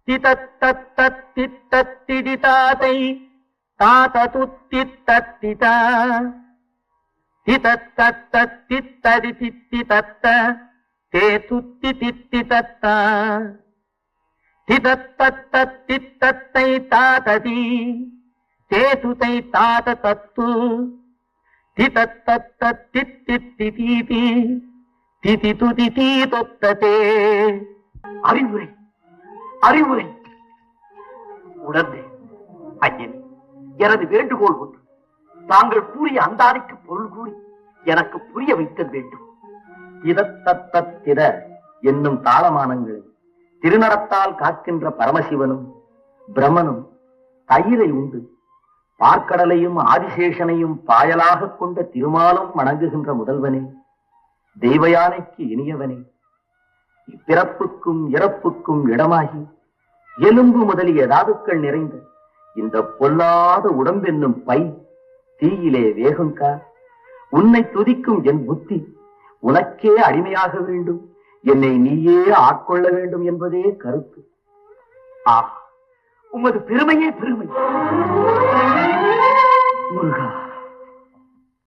திதத்தத்தித்தத்திடிதாதை தாததுத்தித்தத்திதா திதத்தத்தித்தடி தித்திதத்த தே துத்தி தித்திதத்தா திதத்தத்தித்தத்தை தாததி தேதுதை தாத தத்து திதத்தத்தித்தித்திதீதி திதிதுதி தீதொத்ததே. அறிவுரை அறிவுரை உணர்ந்தே. ஐயன், எனது வேண்டுகோள் ஒன்று. தாங்கள் கூறிய அந்தாதிக்கு பொருள் கூறி எனக்கு புரிய வைத்தல் வேண்டும். திதத்தத்தித என்னும் தாளமானங்களை திருநடத்தால் காக்கின்ற பரமசிவனும் பிரமனும் தயிரை உண்டு பார்க்கடலையும் ஆதிசேஷனையும் பாயலாக கொண்ட திருமாலும் வணங்குகின்ற முதல்வனே, தெய்வயானைக்கு இனியவனே, இப்பிறப்புக்கும் இறப்புக்கும் இடமாகி எலும்பு முதலிய தாதுக்கள் நிறைந்த இந்த பொல்லாத உடம்பென்னும் பை தீயிலே வேகுங்கா. உன்னை துதிக்கும் என் புத்தி உனக்கே அடிமையாக வேண்டும், என்னை நீயே ஆட்கொள்ள வேண்டும் என்பதே கருத்து. உமது பெருமையே பெருமை. முருகா.